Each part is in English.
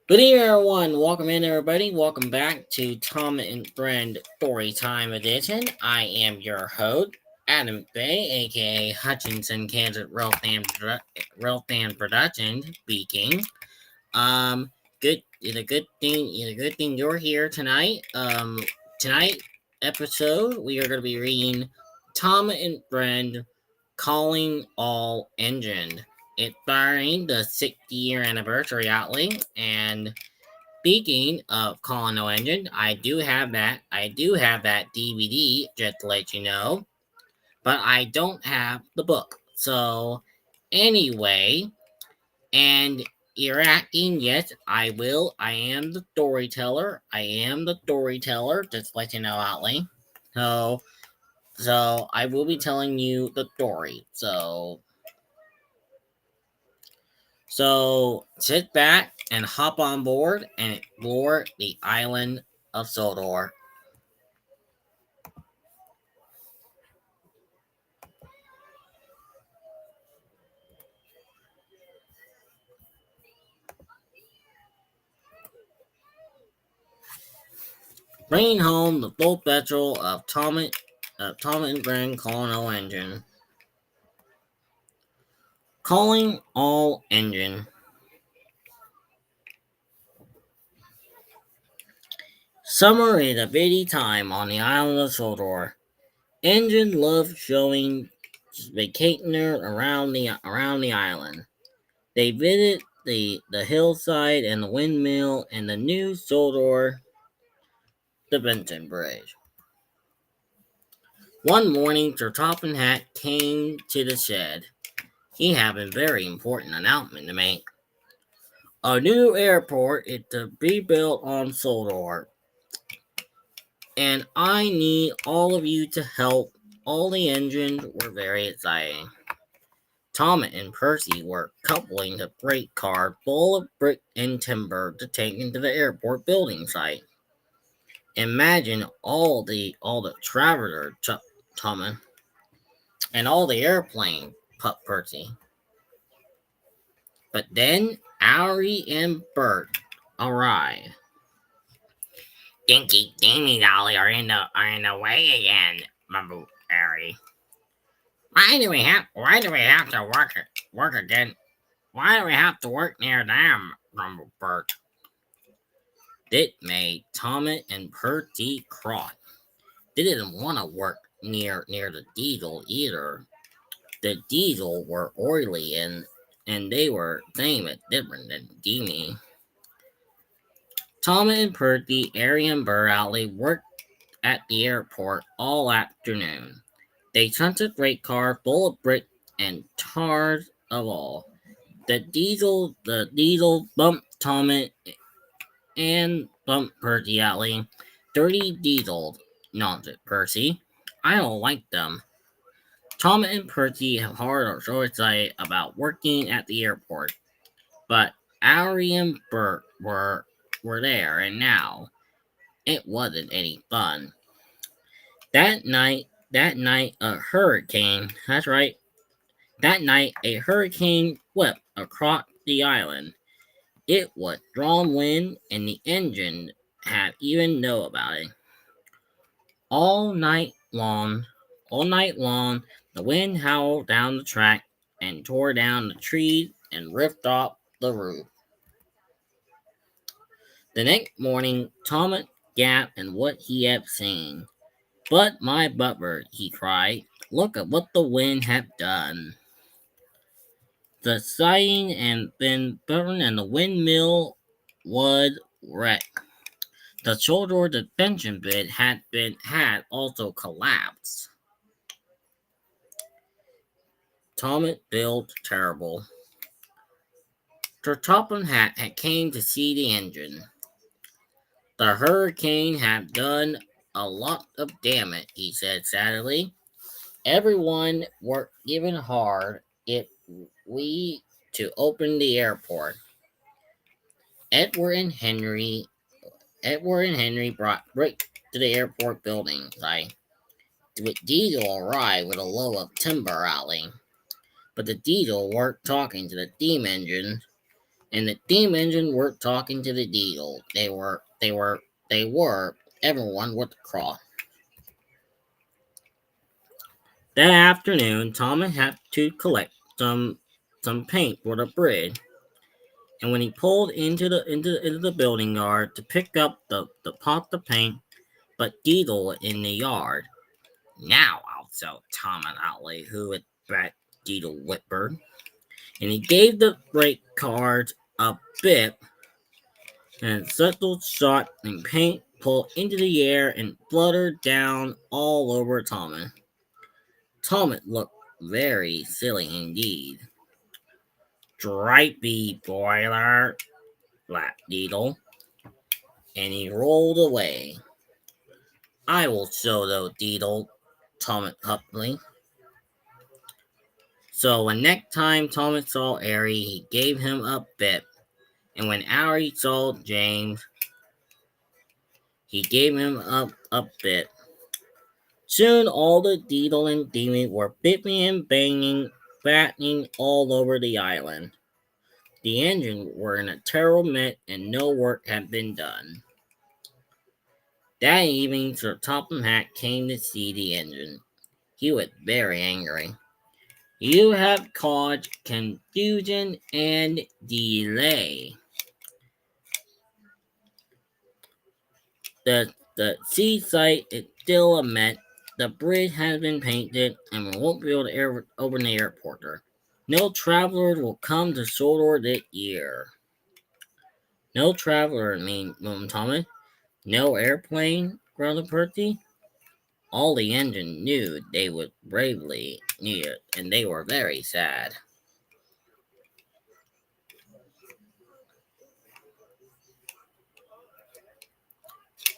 Good evening, everyone. Welcome in, everybody. Welcome back to Tom and Brand Storytime Edition. I am your host, Adam Bay, aka Hutchinson, Kansas Real Fan Production speaking. Good. It's a good thing you're here tonight. Tonight episode we are going to be reading Tom and Brand Calling All Engine. It's starring the 60-year anniversary outlay. And speaking of Calling No Engine, I do have that. I do have that DVD, just to let you know. But I don't have the book. So anyway, and you're acting, yes, I will. I am the storyteller. I am the storyteller, just to let you know, outlay. So so I will be telling you the story. So sit back and hop on board and explore the island of Sodor. Bringing home the full petrol of Tom and Brand calling all engine. Calling all engine. Summer is a busy time on the island of Sodor. Engine love showing vacationer around the island. They visit the hillside and the windmill and the new Sodor the Benton Bridge. One morning, Sir Topham Hatt came to the shed. He had a very important announcement to make. A new airport is to be built on Sodor, and I need all of you to help. All the engines were very exciting. Tom and Percy were coupling a freight car full of brick and timber to take into the airport building site. Imagine all the travelers, Tom, and all the airplane, puffed Percy. But then Ari and Bert arrive. Dinky, Dammy, Dolly are in the way again, mumbled Ari. Why do we have to work again? Why do we have to work near them? Grumbled Bert. It made Tommy and Percy cross. They didn't want to work near the diesel either. The diesel were oily and they were same as different than Demi. Tom and Percy, Ari and Burr Outley worked at the airport all afternoon. They sent a freight car full of bricks and tars of all. The diesel bumped Tom and bumped Percy Outley. Dirty diesel, nodded Percy. I don't like them. Tom and Percy have hard or so excited about working at the airport, but Ari and Bert were there, and now it wasn't any fun. That night, a hurricane. That's right. That night, a hurricane swept across the island. It was strong wind, and the engine had even know about it. All night long, all night long, the wind howled down the track and tore down the trees and ripped off the roof. The next morning, Thomas gasped at what he had seen. But my butler, he cried, look at what the wind had done. The siding and been burned and the windmill was wrecked. The shoulder detention bit had also collapsed. Thomas felt terrible. Sir Topham had came to see the engine. The hurricane had done a lot of damage, he said sadly. Everyone worked even hard if we to open the airport. Edward and Henry Edward and Henry brought brick to the airport building site. With Diesel arrived with a load of timber outing. But the Diesel weren't talking to the steam engine. and the steam engine were talking to the diesel. They were. Everyone was cross. That afternoon, Thomas had to collect some paint for the bridge, and when he pulled into the building yard to pick up the pot of paint, but Diesel in the yard. Now I'll sell Thomas Outlay, who had back Diesel whippered, and he gave the brake cards a bit, and settled shot and paint pulled into the air and fluttered down all over Thomas. Thomas looked very silly indeed. Stripey boiler, laughed Diesel, and he rolled away. I will show those Diesel, Thomas huffily. So when next time Thomas saw Ari, he gave him a bit, and when Ari saw James, he gave him a bit. Soon all the Deedle and Demon were bipping and banging, battening all over the island. The engine were in a terrible mess and no work had been done. That evening Sir Topham Hatt came to see the engine. He was very angry. You have caused confusion and delay. The seaside is still a mess. The bridge has been painted and we won't be able to open the airport there. No travelers will come to Sodor this year. No traveler, William Thomas. No airplane, growled Percy. All the engine knew they would bravely need it, and they were very sad.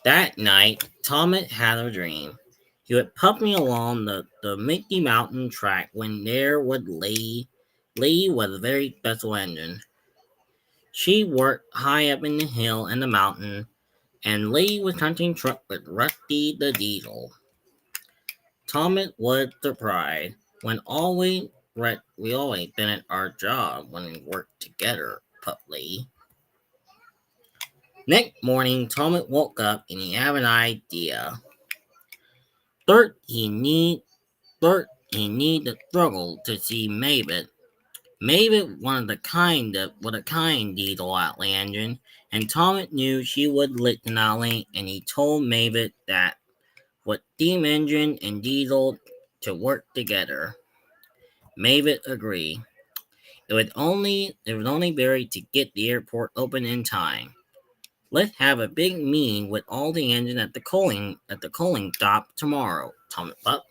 That night, Thomas had a dream. He was puffing along the Mickey Mountain track when there was Lee. Lee was a very special engine. She worked high up in the hill and the mountain, and Lee was hunting truck with Rusty the Diesel. Thomas was surprised when we always been at our job when we worked together, puffed Lee. Next morning, Thomas woke up and he had an idea. Third, he need to struggle to see Mavis. Mavis was a kind diesel Outlay engine, and Thomas knew she would listen Outlay, and he told Mavis that with steam engine and diesel to work together. Mavis agreed. It was only Barry to get the airport open in time. Let's have a big meeting with all the engines at the coaling stop tomorrow, Thomas Buck.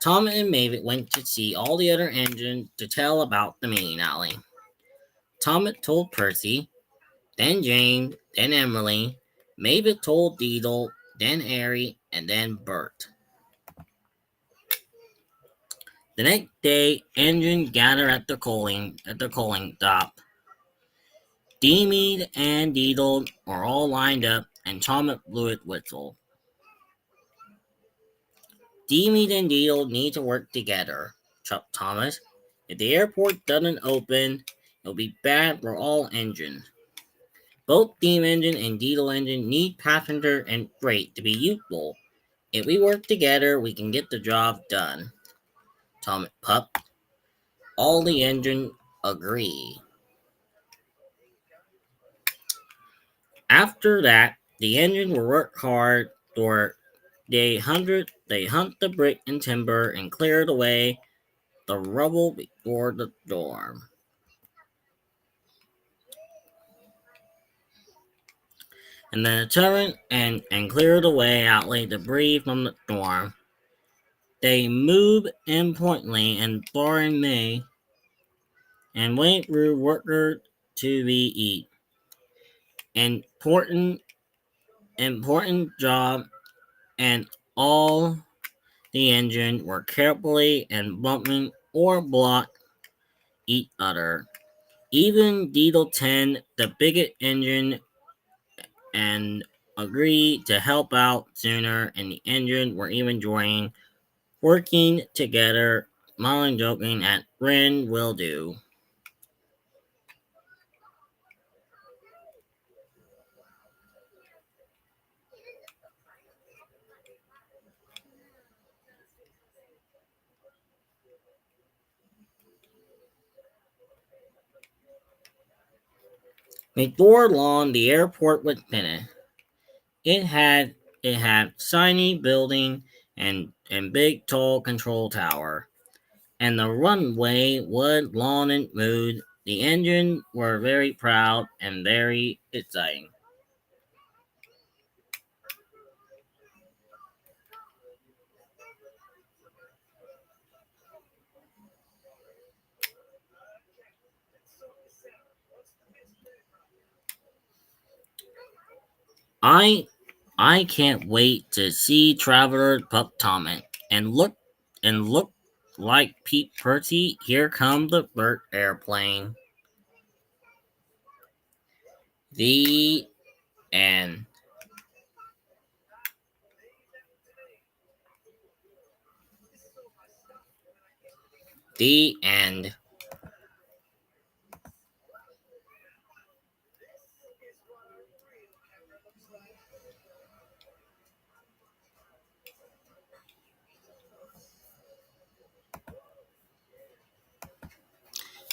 Tom and Mavis went to see all the other engines to tell about the meeting alley. Tom told Percy, then James, then Emily. Mavis told Deedle, then Harry, and then Bert. The next day, engines gathered at the coaling stop. Deemed and Deedle were all lined up, and Tom blew his whistle. Deemed and Deedle need to work together, chucked Thomas. If the airport doesn't open, it'll be bad for all engines. Both steam engine and diesel engine need passenger and freight to be useful. If we work together, we can get the job done. Thomas puffed. All the engine agree. After that, the engine will work hard for they hunt the brick and timber and cleared away the rubble before the storm. And then determined and cleared away Outlay debris from the storm. They moved importantly and foreign May and went through workers to be eat. Important job, and all the engine were carefully and bumping or block each other. Even Diesel 10, the biggest engine, and agreed to help out sooner, and the engine were even joining, working together, smiling, joking at Ren will do. Before long, the airport was finished. It had it had shiny building and big tall control tower, and the runway was long and smooth. The engines were very proud and very exciting. I I can't wait to see Traveler Pup Thomas and look like Pete Percy. Here come the Burt airplane. The end. The end.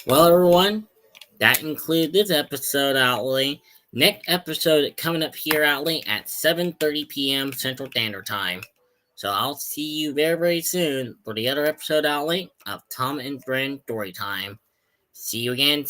Well, everyone, that includes this episode, Outley. Next episode coming up here, Outley, at 7:30 p.m. Central Standard Time. So I'll see you very, very soon for the other episode, Outley, of Tom and Friend Storytime. See you again.